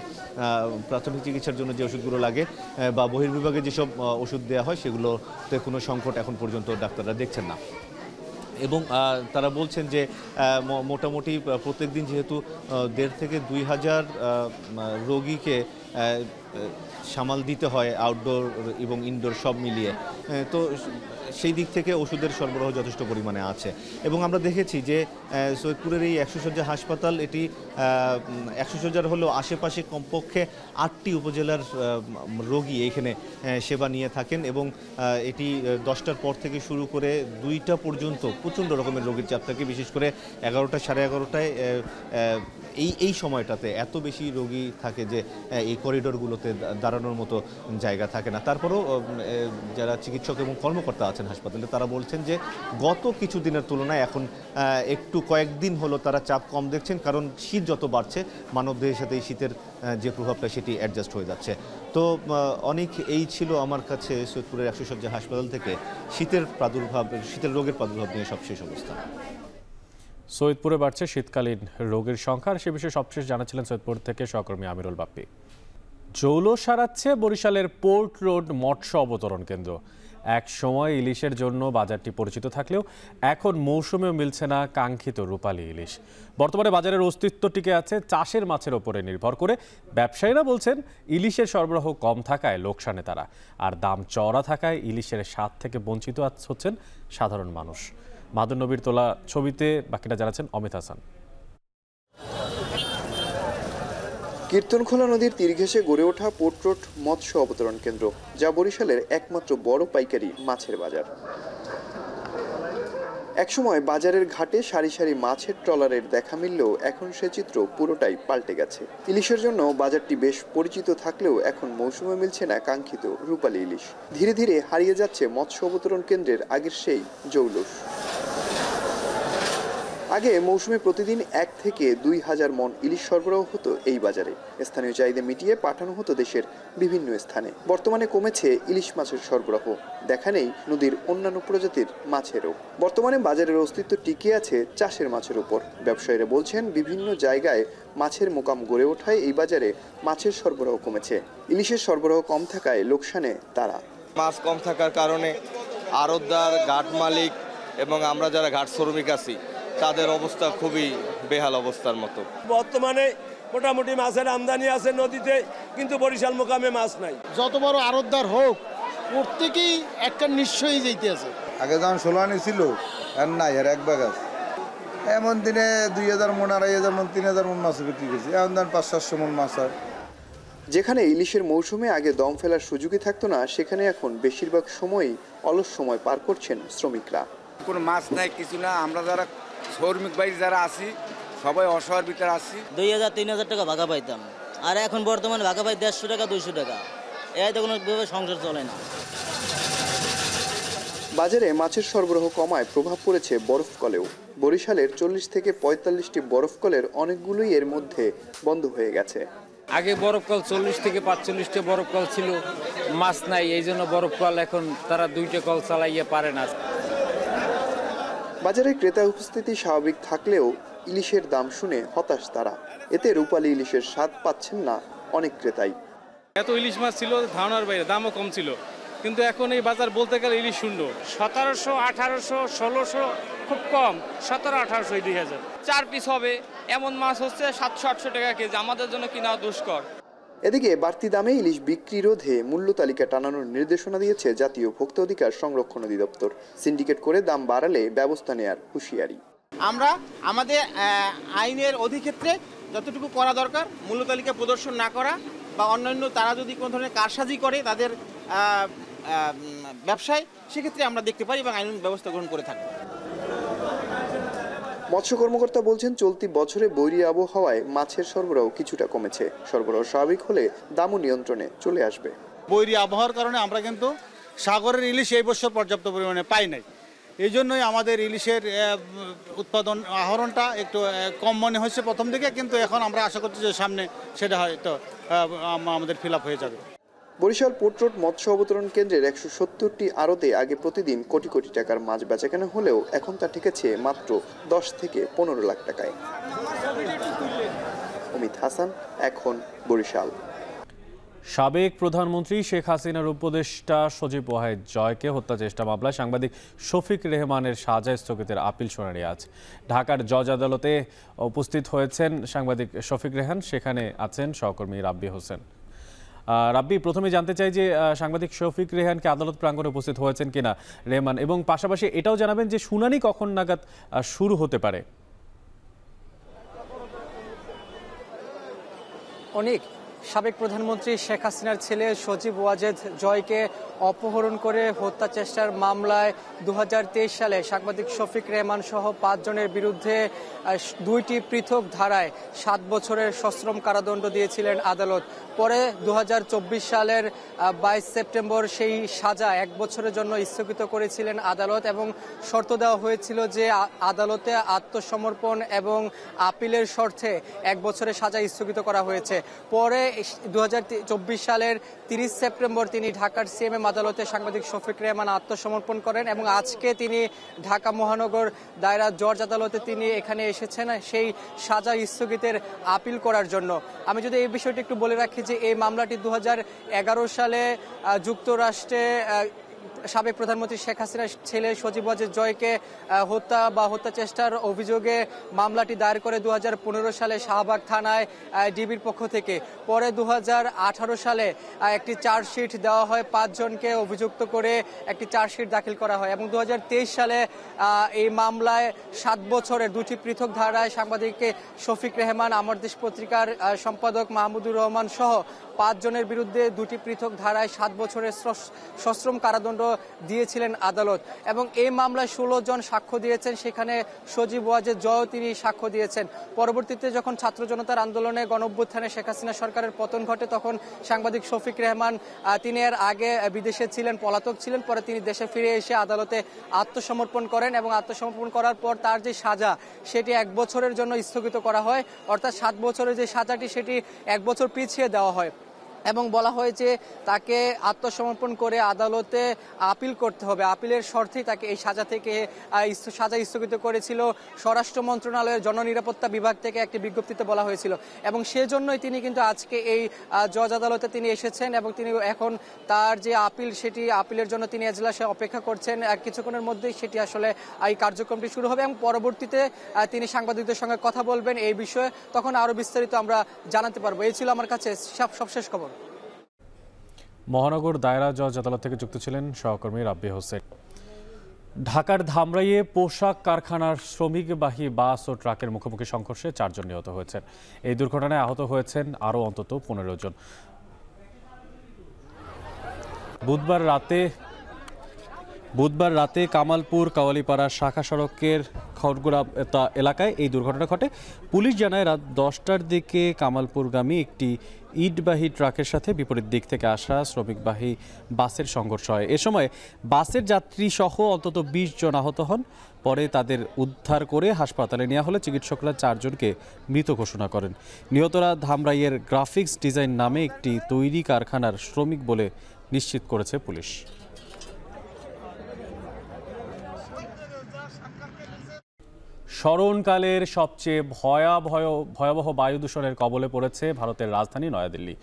প্রাথমিক চিকিৎসার জন্য যে ওষুধগুলো লাগে বা বহির্বিভাগে যেসব ওষুধ দেওয়া হয় সেগুলোতে কোনো সংকট এখন পর্যন্ত ডাক্তাররা দেখছেন না। এবং তারা বলছেন যে মোটামুটি প্রত্যেক দিন যেহেতু 1.5 থেকে 2,000 রোগীকে সামাল দিতে হয় আউটডোর এবং ইনডোর সব মিলিয়ে, তো সেই দিক থেকে ওষুধের সরবরাহ যথেষ্ট পরিমাণে আছে। এবং আমরা দেখেছি যে সৈয়দপুরের এই 100 শয্যা হাসপাতাল এটি 100 শয্যার হলেও আশেপাশে কমপক্ষে 8টি উপজেলার রোগী এখানে সেবা নিয়ে থাকেন। এবং এটি 10টার পর থেকে শুরু করে 2টা পর্যন্ত প্রচণ্ড রকমের রোগীর চাপ থাকে, বিশেষ করে 11টা সাড়ে 11টায় এই সময়টাতে এত বেশি রোগী থাকে যে এই করিডোরগুলোতে দাঁড়ানোর মতো জায়গা থাকে না। তারপরেও যারা চিকিৎসক এবং কর্মকর্তা আছেন হাসপাতালে তারা বলছেন যে গত কিছু দিনের তুলনায় এখন একটু কয়েকদিন হলো তারা চাপ কম দেখছেন, কারণ শীত যত বাড়ছে মানবদেহের সাথে এই শীতের যে প্রভাবটা সেটি অ্যাডজাস্ট হয়ে যাচ্ছে। তো অনেক এই ছিল আমার কাছে সৈয়দপুরের 100 শয্যা হাসপাতাল থেকে শীতের রোগের প্রাদুর্ভাব নিয়ে সবশেষ অবস্থা। সৈয়দপুরে বাড়ছে শীতকালীন রোগের সংখ্যা, সে বিষয়ে সবশেষ জানাচ্ছিলেন সৈয়দপুর থেকে সহকর্মী আমিরুল বাপ্পি। জৌল সারাচ্ছে বরিশালের পোর্ট রোড মৎস্য অবতরণ কেন্দ্র। এক সময় ইলিশের জন্য বাজারটি পরিচিত থাকলেও এখন মৌসুমেও মিলছে না কাঙ্ক্ষিত রূপালী ইলিশ। বর্তমানে বাজারের অস্তিত্ব টিকে আছে চাষের মাছের ওপরে নির্ভর করে। ব্যবসায়ীরা বলছেন ইলিশের সরবরাহ কম থাকায় লোকসানে তারা, আর দাম চড়া থাকায় ইলিশের স্বাদ থেকে বঞ্চিত হচ্ছেন সাধারণ মানুষ। মাদুর নবীর তোলা ছবিতে বাকিটা জানাচ্ছেন অমিত হাসান। কীর্তনখোলা নদীর তীর ঘেঁষে গড়ে ওঠা পোর্ট রোড মৎস্য অবতরণ কেন্দ্র, যা বরিশালের একমাত্র বড় পাইকারি মাছের বাজার। একসময় বাজারের ঘাটে সারি সারি মাছের ট্রলারের দেখা মিললেও এখন সে চিত্র পুরোটাই পাল্টে গেছে। ইলিশের জন্য বাজারটি বেশ পরিচিত থাকলেও এখন মৌসুমে মিলছে না কাঙ্ক্ষিত রূপালী ইলিশ। ধীরে ধীরে হারিয়ে যাচ্ছে মৎস্য অবতরণ কেন্দ্রের আগের সেই জৌলুস। আগে মৌসুমে প্রতিদিন 1 থেকে 2,000 মন ইলিশ সরবরাহ হতো এই বাজারে। স্থানীয় চাহিদা মিটিয়ে পাঠানো হতো দেশের বিভিন্ন স্থানে। বর্তমানে কমেছে ইলিশ মাছের সরবরাহ, দেখা নেই নদীর অন্যান্য প্রজাতির মাছেরও। বর্তমানে বাজারের অস্তিত্ব টিকে আছে চাষের মাছের উপর। ব্যবসায়ীরা বলছেন বিভিন্ন জায়গায় মাছের মোকাম গড়ে ওঠায় এই বাজারে মাছের সরবরাহ কমেছে। ইলিশের সরবরাহ কম থাকায় লোকসানে তারা। মাছ কম থাকার কারণে আড়তদার, ঘাট মালিক এবং আমরা যারা ঘাট শ্রমিক আছি তাদের অবস্থা খুবই বেহাল অবস্থার মতো। বর্তমানে মোটামুটি মাছের আমদানি আছে নদীতে, কিন্তু বরিশাল মোকামে মাছ নাই। যত বড় আড়তদার হোক প্রত্যেকেই একটা নিশ্চয়ই যেতে আছে। আগে যখন 16 আনি ছিল আর নাই, আর এক বাগাস এমন দিনে 2,000 মন, 2,500 মন, 3,000 মন মাছ বিক্রি করছি। এখন দেন 500-700 মন মাছ হয়। যেখানে ইলিশের মৌসুমে আগে দম ফেলার সুযোগই থাকতো না, সেখানে এখন বেশিরভাগ সময়ই অলস সময় পার করছেন শ্রমিকরা। কোনো মাছ নাই, কিছু না। আমরা যারা শ্রমিক ভাই যারা আছি সবাই অসহায়ের ভিতরে আছি। 2,000-3,000 টাকা ভাগা পাইতাম, আর এখন বর্তমানে ভাগা পাই 150 টাকা 200 টাকা। এই তো কোনোভাবে সংসার চলে না। বাজারে মাছের সরবরাহ কমায় প্রভাব পড়েছে বরফ কলেও। বরিশালের 40 থেকে 45টি বরফ কলের অনেকগুলোই এর মধ্যে বন্ধ হয়ে গেছে। আগে বরফ কল 40 থেকে 45টা বরফ কল ছিল, মাছ নাই, এই জন্য বরফ কল এখন তারা 2টা কল চালাইয়ে পারে না। বাজারে ক্রেতা উপস্থিতি স্বাভাবিক থাকলেও ইলিশের দাম শুনে হতাশ তারা। এতে রূপালী ইলিশের স্বাদ পাচ্ছেন না অনেক ক্রেতাই। এত ইলিশ মাছ ছিল ধারণার বাইরে, দামও কম ছিল, কিন্তু এখন এই বাজার বলতে গেলে ইলিশ শূন্য। 1700, 1800, 1600, খুব কম 1700, 1800, 2000। 4 পিস হবে এমন মাছ হচ্ছে 700-800 টাকা কেজি, আমাদের জন্য কিনা দুষ্কর। এদিকে বাড়তি দামে ইলিশ বিক্রি রোধে মূল্য তালিকা টানানোর নির্দেশনা দিয়েছে জাতীয় ভোক্তা অধিকার সংরক্ষণ অধিদপ্তর। সিন্ডিকেট করে দাম বাড়ালে ব্যবস্থা নেয়ার হুঁশিয়ারি। আমরা আমাদের আইনের অধিক্ষেত্রে যতটুকু করা দরকার, মূল্য তালিকা প্রদর্শন না করা বা অন্যান্য তারা যদি কোনো ধরনের কারসাজি করে তাদের ব্যবসায়, সেক্ষেত্রে আমরা দেখতে পারি এবং আইন ব্যবস্থা গ্রহণ করে থাকি। মৎস্য কর্মকর্তা বলছেন, চলতি বছরে বৈরী আবহাওয়ায় মাছের সরবরাহ কিছুটা কমেছে। সরবরাহ স্বাভাবিক হলে দামও নিয়ন্ত্রণে চলে আসবে। বৈরী আবহাওয়ার কারণে আমরা কিন্তু সাগরের ইলিশ এই বছর পর্যাপ্ত পরিমাণে পাই নাই। এই জন্যই আমাদের ইলিশের উৎপাদন আহরণটা একটু কম মনে হয়েছে প্রথম দিকে, কিন্তু এখন আমরা আশা করছি যে সামনে সেটা হয়তো আমাদের ফিল আপ হয়ে যাবে। বরিশাল পোর্ট রোড মৎস্য অবতরণ কেন্দ্রের 170টি আড়তে আগে প্রতিদিন কোটি কোটি টাকার মাছ বেচাকেনা হলেও এখন তা ঠেকেছে মাত্র 10 থেকে 15 লাখ টাকায়। অমিত হাসান, এখন বরিশাল। সাবেক প্রধানমন্ত্রী শেখ হাসিনার উপদেষ্টা সজীব ওয়াহেদ জয়কে হত্যা চেষ্টা মামলায় সাংবাদিক শফিক রেহমানের সাজা স্থগিতের আপিল শুনানি আজ ঢাকার জজ আদালতে উপস্থিত হয়েছেন সাংবাদিক শফিক রেহান। সেখানে আছেন সহকর্মী রাব্বি হোসেন। রাব্বি, প্রথমে জানতে চাই যে সাংবাদিক শফিক রেহানকে আদালত প্রাঙ্গণে উপস্থিত হয়েছেন কিনা রেহমান, এবং পাশাপাশি এটাও জানাবেন যে শুনানি কখন নাগাদ শুরু হতে পারে। অনেক সাবেক প্রধানমন্ত্রী শেখ হাসিনার ছেলে সজীব ওয়াজেদ জয়কে অপহরণ করে হত্যা চেষ্টার মামলায় 2023 সালে সাংবাদিক শফিক রেহমান সহ 5 জনের বিরুদ্ধে 2টি পৃথক ধারায় 7 বছরের সশ্রম কারাদণ্ড দিয়েছিলেন আদালত। পরে 2024 সালের 22 সেপ্টেম্বর সেই সাজা 1 বছরের জন্য স্থগিত করেছিলেন আদালত এবং শর্ত দেওয়া হয়েছিল যে আদালতে আত্মসমর্পণ এবং আপিলের শর্তে 1 বছরের সাজা স্থগিত করা হয়েছে। পরে 2024 সালের 30 সেপ্টেম্বর তিনি ঢাকার সিএমএম আদালতে সাংবাদিক শফিক রেহমান আত্মসমর্পণ করেন এবং আজকে তিনি ঢাকা মহানগর দায়রা জজ আদালতে তিনি এখানে এসেছেন সেই সাজা স্থগিতের আপিল করার জন্য। আমি যদি এই বিষয়টি একটু বলে রাখি যে এই মামলাটি 2011 সালে যুক্তরাষ্ট্রে সাবেক প্রধানমন্ত্রী শেখ হাসিনার ছেলে সজীব ওয়াজেদ জয়কে হত্যা বা হত্যা চেষ্টার অভিযোগে মামলাটি দায়ের করে 2015 সালে শাহবাগ থানায় ডিবির পক্ষ থেকে। পরে 2018 সালে একটি চার্জশিট দেওয়া হয়, 5 জনকে অভিযুক্ত করে একটি চার্জশিট দাখিল করা হয় এবং 2023 সালে এই মামলায় 7 বছরের 2টি পৃথক ধারায় সাংবাদিককে শফিক রেহমান, আমার দেশ পত্রিকার সম্পাদক মাহমুদুর রহমান সহ 5 জনের বিরুদ্ধে 2টি পৃথক ধারায় 7 বছরের সশ্রম কারাদণ্ড দিয়েছিলেন আদালত এবং এই মামলায় 16 জন সাক্ষ্য দিয়েছেন। সেখানে সজীব ওয়াজেদ জয়ও তিনি সাক্ষ্য দিয়েছেন। পরবর্তীতে যখন ছাত্র জনতার আন্দোলনে গণঅভ্যুত্থানে শেখ হাসিনা সরকারের পতন ঘটে তখন সাংবাদিক শফিক রেহমান তিনি এর আগে বিদেশে ছিলেন, পলাতক ছিলেন, পরে তিনি দেশে ফিরে এসে আদালতে আত্মসমর্পণ করেন এবং আত্মসমর্পণ করার পর তার যে সাজা সেটি 1 বছরের জন্য স্থগিত করা হয়, অর্থাৎ 7 বছরের যে সাজাটি সেটি 1 বছর পিছিয়ে দেওয়া হয় এবং বলা হয়েছে তাকে আত্মসমর্পণ করে আদালতে আপিল করতে হবে। আপিলের শর্তেই তাকে এই সাজা থেকে সাজা স্থগিত করেছিল স্বরাষ্ট্র মন্ত্রণালয়ের জননিরাপত্তা বিভাগ থেকে একটি বিজ্ঞপ্তিতে বলা হয়েছিল এবং সেজন্যই তিনি কিন্তু আজকে এই জজ আদালতে তিনি এসেছেন এবং তিনি এখন তার যে আপিল সেটি আপিলের জন্য তিনি এজলাসে অপেক্ষা করছেন। কিছুক্ষণের মধ্যেই সেটি আসলে এই কার্যক্রমটি শুরু হবে এবং পরবর্তীতে তিনি সাংবাদিকদের সঙ্গে কথা বলবেন এই বিষয়ে, তখন আরও বিস্তারিত আমরা জানাতে পারবো। এই ছিল আমার কাছে সবশেষ খবর। মহানগর দায়রা জজ আদালত থেকে যুক্ত ছিলেন সহকর্মী রাব্বি হোসেন। ঢাকার ধামরাইয়ে পোশাক কারখানার শ্রমিকবাহী বাস ও ট্রাকের মুখোমুখি সংঘর্ষে 4 জন নিহত হয়েছেন। এই দুর্ঘটনায় আহত হয়েছেন আরও অন্তত 15 জন। বুধবার রাতে কামালপুর কাওয়ালিপাড়া শাখা সড়কের খড়গড়া এলাকায় এই দুর্ঘটনা ঘটে। পুলিশ জানায় রাত 10টার দিকে কামালপুরগামী একটি ইটবাহী ট্রাকের সাথে বিপরীত দিক থেকে আসা শ্রমিকবাহী বাসের সংঘর্ষ হয়। এ সময় বাসের যাত্রী সহ অন্তত 20 জন আহত হন। পরে তাদের উদ্ধার করে হাসপাতালে নেওয়া হলে চিকিৎসকরা 4 জনকে মৃত ঘোষণা করেন। নিহতরা ধামরাইয়ের গ্রাফিক্স ডিজাইন নামে একটি তৈরি কারখানার শ্রমিক বলে নিশ্চিত করেছে পুলিশ। স্মরণকালের সবচেয়ে ভয়াবহ বায়ু দূষণের কবলে পড়েছে ভারতের রাজধানী নয়াদিল্লি।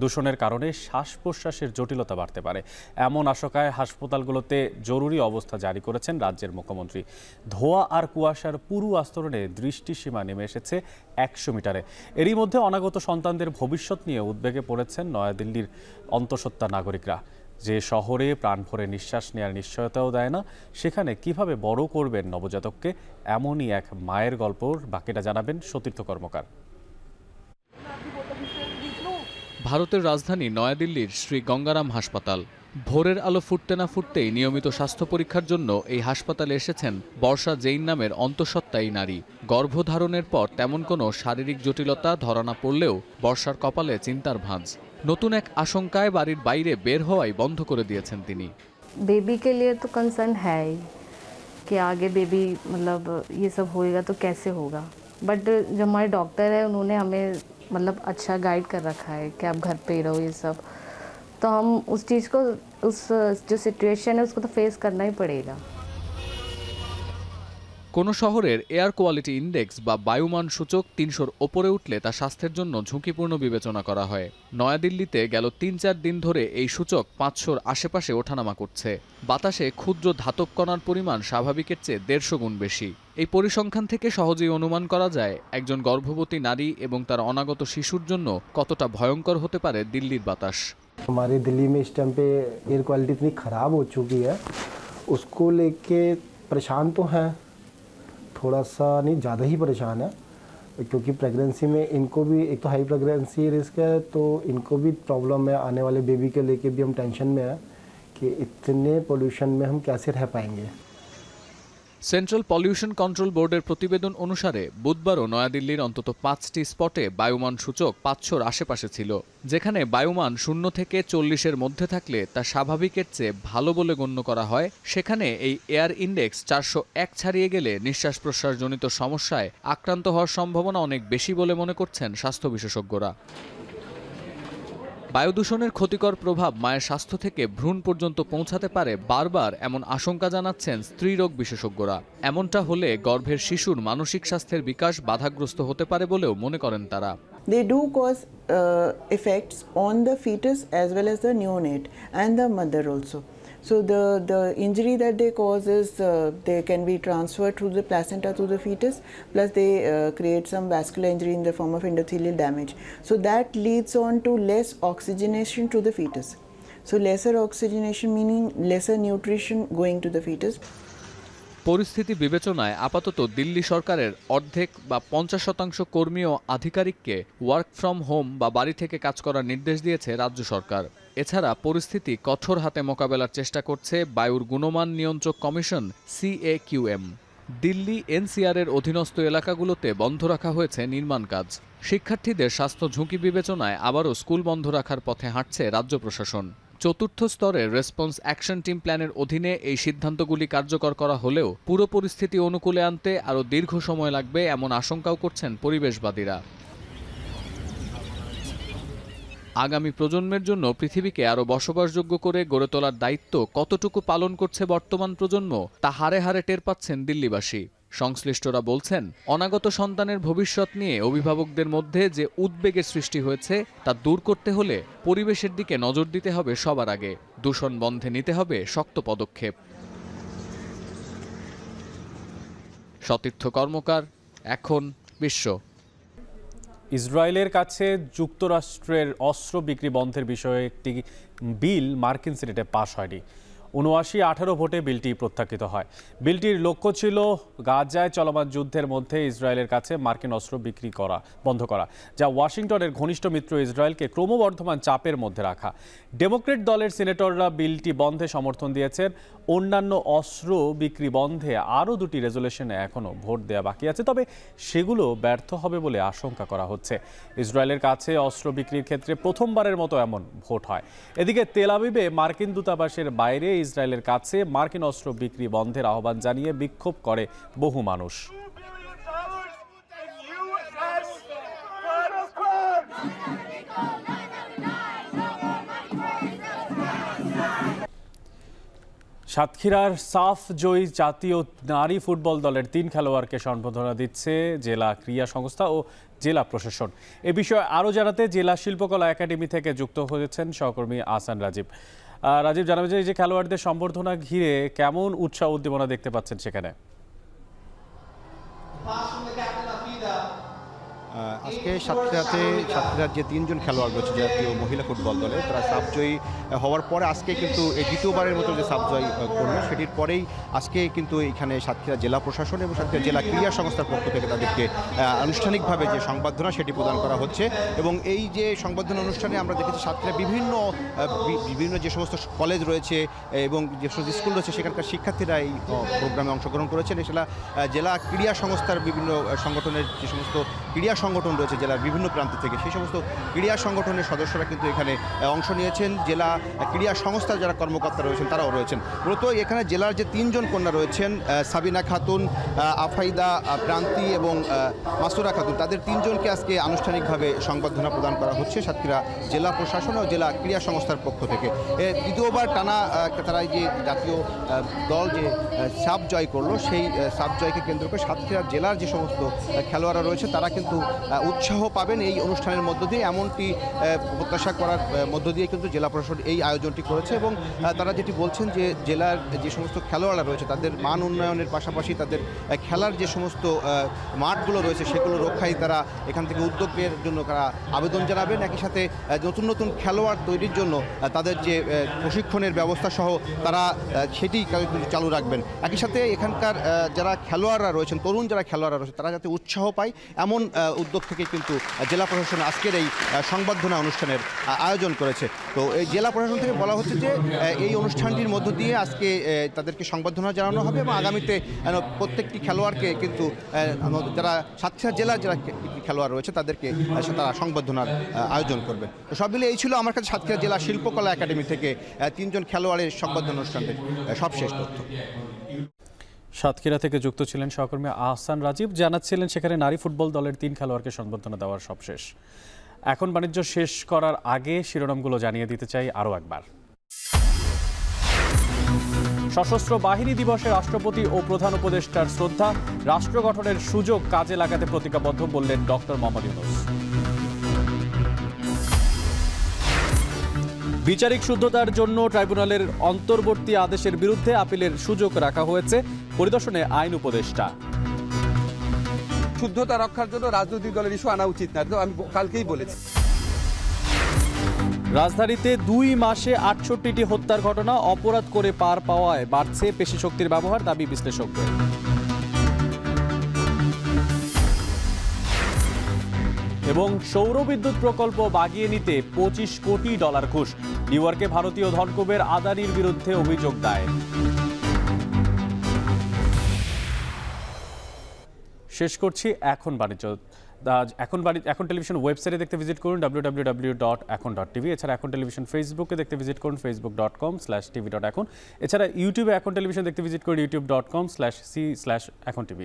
দূষণের কারণে শ্বাস প্রশ্বাসের জটিলতা বাড়তে পারে এমন আশঙ্কায় হাসপাতালগুলোতে জরুরি অবস্থা জারি করেছেন রাজ্যের মুখ্যমন্ত্রী। ধোঁয়া আর কুয়াশার পুরু আস্তরণে দৃষ্টিসীমা নেমে এসেছে 100 মিটারে। এরই মধ্যে অনাগত সন্তানদের ভবিষ্যৎ নিয়ে উদ্বেগে পড়েছেন নয়াদিল্লির অন্তঃসত্ত্বা নাগরিকরা। যে শহরে প্রাণ ভরে নিঃশ্বাস নেওয়ার নিশ্চয়তাও দেয় না, সেখানে কিভাবে বড় করবেন নবজাতককে, এমনই এক মায়ের গল্প বাকিটা জানাবেন সতীর্থ কর্মকার। ভারতের রাজধানী নয়াদিল্লির শ্রী গঙ্গারাম হাসপাতাল। ভোরের আলো ফুটতে না ফুটতেই নিয়মিত স্বাস্থ্য পরীক্ষার জন্য এই হাসপাতালে এসেছেন বর্ষা জৈন নামের অন্তঃসত্ত্বা এই নারী। গর্ভধারণের পর তেমন কোনো শারীরিক জটিলতা ধরা না পড়লেও বর্ষার কপালে চিন্তার ভাঁজ। নতুন এক আশঙ্কায় বাড়ির বাইরে বের হওয়াই বন্ধ করে দিয়েছেন তিনি। बेबी के लिए तो कंसर्न है ही कि आगे बेबी मतलब ये सब होएगा तो कैसे होगा, बट जो हमारे डॉक्टर है उन्होंने हमें मतलब अच्छा गाइड कर रखा है कि आप घर पे ही रहो ये सब, तो हम उस चीज़ को, उस जो सिचुएशन है उसको तो फेस करना ही पड़ेगा। কোনো শহরের এয়ার কোয়ালিটি ইন্ডেক্স বা বায়ুমান সূচক 300-র ওপরে উঠলে তা স্বাস্থ্যের জন্য ঝুঁকিপূর্ণ বিবেচনা করা হয়। নয়াদিল্লিতে গেল 3-4 দিন ধরে এই সূচক 500-র আশেপাশে ওঠানামা করছে। বাতাসে ক্ষুদ্র ধাতব কণার পরিমাণ স্বাভাবিকের চেয়ে 150 গুণ বেশি। এই পরিসংখ্যান থেকে সহজেই অনুমান করা যায় একজন গর্ভবতী নারী এবং তার অনাগত শিশুর জন্য কতটা ভয়ঙ্কর হতে পারে দিল্লির বাতাস। हमारे दिल्ली में इस टाइम पे एयर क्वालिटी इतनी ख़राब हो चुकी है, उसको लेके परेशान तो हैं, थोड़ा सा नहीं ज़्यादा ही परेशान है, क्योंकि प्रेगनेंसी में इनको भी एक तो हाई प्रेगनेंसी रिस्क है, तो इनको भी प्रॉब्लम है। आने वाले बेबी के लेके भी हम टेंशन में हैं कि इतने पोल्यूशन में हम कैसे रह पाएंगे। সেন্ট্রাল পলিউশন কন্ট্রোল বোর্ডের প্রতিবেদন অনুসারে বুধবারও নয়াদিল্লির অন্তত 5টি স্পটে বায়ুমান সূচক 500-র আশেপাশে ছিল। যেখানে বায়ুমান 0 থেকে 40-এর মধ্যে থাকলে তা স্বাভাবিকের চেয়ে ভালো বলে গণ্য করা হয়, সেখানে এই এয়ার ইন্ডেক্স 401 ছাড়িয়ে গেলে নিঃশ্বাস প্রশ্বাসজনিত সমস্যায় আক্রান্ত হওয়ার সম্ভাবনা অনেক বেশি বলে মনে করছেন স্বাস্থ্য বিশেষজ্ঞরা। বায়ু দূষণের ক্ষতিকর প্রভাব মায়ের স্বাস্থ্য থেকে ভ্রূণ পর্যন্ত পৌঁছাতে পারে বারবার, এমন আশঙ্কা জানাচ্ছেন স্ত্রীরোগ বিশেষজ্ঞরা। এমনটা হলে গর্ভের শিশুর মানসিক স্বাস্থ্যের বিকাশ বাধাগ্রস্ত হতে পারে বলেও মনে করেন তারা। They do cause effects on the fetus as well as the neonate and the mother also. So the injury that they cause is they can be transferred through the placenta to the fetus, plus they create some vascular injury in the form of endothelial damage. So that leads on to less oxygenation to the fetus. So lesser oxygenation meaning lesser nutrition going to the fetus. পরিস্থিতি বিবেচনায় আপাতত দিল্লি সরকারের অর্ধেক বা 50% কর্মী ও আধিকারিককে ওয়ার্ক ফ্রম হোম বা বাড়ি থেকে কাজ করার নির্দেশ দিয়েছে রাজ্য সরকার। এছাড়া পরিস্থিতি কঠোর হাতে মোকাবেলার চেষ্টা করছে বায়ুর গুণমান নিয়ন্ত্রক কমিশন CAQM। দিল্লি NCR-এর অধীনস্থ এলাকাগুলোতে বন্ধ রাখা হয়েছে নির্মাণ কাজ। শিক্ষার্থীদের স্বাস্থ্য ঝুঁকি বিবেচনায় আবারও স্কুল বন্ধ রাখার পথে হাঁটছে রাজ্য প্রশাসন। চতুর্থ স্তরের রেসপন্স অ্যাকশন টিম প্ল্যানের অধীনে এই সিদ্ধান্তগুলি কার্যকর করা হলেও পুরো পরিস্থিতি অনুকূলে আনতে আরও দীর্ঘ সময় লাগবে এমন আশঙ্কাও করছেন পরিবেশবাদীরা। আগামী প্রজন্মের জন্য পৃথিবীকে আরও বসবাসযোগ্য করে গড়ে তোলার দায়িত্ব কতটুকু পালন করছে বর্তমান প্রজন্ম, তা হারে হারে টের পাচ্ছেন দিল্লিবাসী। সংশ্লিষ্টরা বলছেন, অনাগত সন্তানের ভবিষ্যৎ নিয়ে অভিভাবকদের মধ্যে যে উদ্বেগের সৃষ্টি হয়েছে তা দূর করতে হলে পরিবেশের দিকে নজর দিতে হবে সবার আগে। দূষণ বন্ধে নিতে হবে শক্ত পদক্ষেপ। সতীর্থ কর্মকার, এখন বিশ্ব। ইসরায়েলের কাছে যুক্তরাষ্ট্রের অস্ত্র বিক্রি বন্ধের বিষয়ে একটি বিল মার্কিন সিনেটে পাশ হয়নি। ৭৯-১৮ ভোটে বিলটি প্রত্যাখ্যিত হয়। বিলটির লক্ষ্য ছিল গাজায় চলমান যুদ্ধের মধ্যে ইসরায়েলের কাছে মার্কিন অস্ত্র বিক্রি বন্ধ করা, যা ওয়াশিংটনের ঘনিষ্ঠ মিত্র ইসরায়েলকে ক্রমবর্ধমান চাপের মধ্যে রাখা। ডেমোক্রেট দলের সিনেটররা বিলটি বন্ধে সমর্থন দিয়েছেন। অন্যান্য অস্ত্র বিক্রি বন্ধে আরও 2টি রেজুলেশনে এখনও ভোট দেওয়া বাকি আছে, তবে সেগুলো ব্যর্থ হবে বলে আশঙ্কা করা হচ্ছে। ইসরায়েলের কাছে অস্ত্র বিক্রির ক্ষেত্রে প্রথমবারের মতো এমন ভোট হয়। এদিকে তেল আবিবে মার্কিন দূতাবাসের বাইরে ইসরায়েলের কাছে মার্কিন অস্ত্র বিক্রি বন্ধের আহ্বান জানিয়ে বিক্ষোভ করে বহু মানুষ। সাতক্ষীরার সাফ জয়ী জাতীয় নারী ফুটবল দলের 3 খেলোয়াড়কে সম্বর্ধনা দিচ্ছে জেলা ক্রীড়া সংস্থা ও জেলা প্রশাসন। এ বিষয়ে আরও জানাতে জেলা শিল্পকলা একাডেমি থেকে যুক্ত হয়েছেন সহকর্মী আহসান রাজীব। রাজীব, জানাবে যে এই যে খেলোয়াড়দের সম্বর্ধনা ঘিরে কেমন উৎসাহ উদ্দীপনা দেখতে পাচ্ছেন সেখানে? আজকে সাতক্ষীরার যে 3 জন খেলোয়াড় রয়েছে জাতীয় মহিলা ফুটবল দলে, তারা সাবজয়ী হওয়ার পরে আজকে কিন্তু এই দ্বিতীয়বারের মতো যে সাবজয়ী করলো, সেটির পরেই আজকে কিন্তু এখানে সাতক্ষীরা জেলা প্রশাসন এবং সাতক্ষীরা জেলা ক্রীড়া সংস্থার পক্ষ থেকে তাদেরকে আনুষ্ঠানিকভাবে যে সংবর্ধনা সেটি প্রদান করা হচ্ছে। এবং এই যে সংবর্ধনা অনুষ্ঠানে আমরা দেখেছি সাতক্ষীরা বিভিন্ন যে সমস্ত কলেজ রয়েছে এবং যে সমস্ত স্কুল রয়েছে সেখানকার শিক্ষার্থীরা এই প্রোগ্রামে অংশগ্রহণ করেছেন। এছাড়া জেলা ক্রীড়া সংস্থার বিভিন্ন সংগঠনের যে সমস্ত ক্রীড়া সংগঠন রয়েছে জেলার বিভিন্ন প্রান্ত থেকে, সেই সমস্ত ক্রীড়া সংগঠনের সদস্যরা কিন্তু এখানে অংশ নিয়েছেন। জেলা ক্রীড়া সংস্থার যারা কর্মকর্তা রয়েছেন তারাও রয়েছেন। মূলত এখানে জেলার যে 3 জন কন্যা রয়েছেন, সাবিনা খাতুন, আফাইদা প্রান্তি এবং মাসুরা খাতুন, তাদের 3 জনকে আজকে আনুষ্ঠানিকভাবে সংবর্ধনা প্রদান করা হচ্ছে সাতক্ষীরা জেলা প্রশাসন ও জেলা ক্রীড়া সংস্থার পক্ষ থেকে। দ্বিতীয়বার টানা তারা যে জাতীয় দল যে সাব জয় করলো, সেই সাব জয়কে কেন্দ্র করে সাতক্ষীরা জেলার যে সমস্ত খেলোয়াড়রা রয়েছে তারা কিন্তু উৎসাহ পাবেন এই অনুষ্ঠানের মধ্য দিয়ে, এমনটি প্রত্যাশা করার মধ্য দিয়ে কিন্তু জেলা প্রশাসন এই আয়োজনটি করেছে। এবং তারা যেটি বলছেন যে জেলার যে সমস্ত খেলোয়াড়রা রয়েছে তাদের মান উন্নয়নের পাশাপাশি তাদের খেলার যে সমস্ত মাঠগুলো রয়েছে সেগুলো রক্ষায় তারা এখান থেকে উদ্যোগের জন্য তারা আবেদন জানাবেন। একই সাথে নতুন নতুন খেলোয়াড় তৈরির জন্য তাদের যে প্রশিক্ষণের ব্যবস্থা সহ তারা সেটি চালু রাখবেন। একই সাথে এখানকার যারা খেলোয়াড়রা রয়েছেন, তরুণ যারা খেলোয়াড়রা রয়েছে, তারা যাতে উৎসাহ পায় এমন উদ্যোগ থেকে কিন্তু জেলা প্রশাসন আজকের এই সংবর্ধনা অনুষ্ঠানের আয়োজন করেছে। তো এই জেলা প্রশাসন থেকে বলা হচ্ছে যে এই অনুষ্ঠানটির মধ্য দিয়ে আজকে তাদেরকে সংবর্ধনা জানানো হবে এবং আগামীতে প্রত্যেকটি খেলোয়াড়কে কিন্তু যারা সাতক্ষীরা জেলার যারা খেলোয়াড় রয়েছে তাদেরকে তারা সংবর্ধনার আয়োজন করবে। তো সব মিলে এই ছিল আমার কাছে সাতক্ষীরা জেলা শিল্পকলা একাডেমি থেকে 3 জন খেলোয়াড়ের সংবর্ধনা অনুষ্ঠানের সবশেষ তথ্য। সাতক্ষীরা থেকে যুক্ত ছিলেন সহকর্মী আহসান রাজীব, জানাচ্ছিলেন সেখানে নারী ফুটবল দলের 3 খেলোয়াড়কে সংবর্ধনা দেওয়ার সবশেষ। এখন বাণিজ্য শেষ করার আগে শিরোনামগুলো জানিয়ে দিতে চাই আরও একবার। সশস্ত্র বাহিনী দিবসে রাষ্ট্রপতি ও প্রধান উপদেষ্টার শ্রদ্ধা, রাষ্ট্র গঠনের সুযোগ কাজে লাগাতে প্রতিজ্ঞাবদ্ধ বললেন ডক্টর মোহাম্মদ ইউনূস। বিচারিক শুদ্ধতার জন্য ট্রাইব্যুনালের অন্তর্বর্তী আদেশের বিরুদ্ধে আপিলের সুযোগ রাখা হয়েছে, পরিদর্শনে আইন উপদেষ্টা। শুদ্ধতা রক্ষার জন্য রাজনৈতিক দলের ইস্যু আনা উচিত না, আমি কালকেই বলেছি। রাজধানীতে 2 মাসে 68টি হত্যার ঘটনা, অপরাধ করে পার পাওয়ায় বাড়ছে পেশি শক্তির ব্যবহার, দাবি বিশ্লেষকদের। এবং সৌর বিদ্যুৎ প্রকল্প বাগিয়ে নিতে $25 কোটি ঘুষ, নিউ ইয়র্কে ভারতীয় ধনকুবের আদানির বিরুদ্ধে অভিযোগ দায়ের। শেষ করছি এখন বাণিজ্য। এখন টেলিভিশন ওয়েবসাইটে দেখতে ভিজিট করুন www.এখন.tv। এছাড়া এখন টেলিভিশন ফেসবুকে দেখতে ভিজিট করুন facebook.com/tv.এখন। এছাড়া ইউটিউবে এখন টেলিভিশন দেখতে ভিজিট করুন youtube.com/c/এখন tv।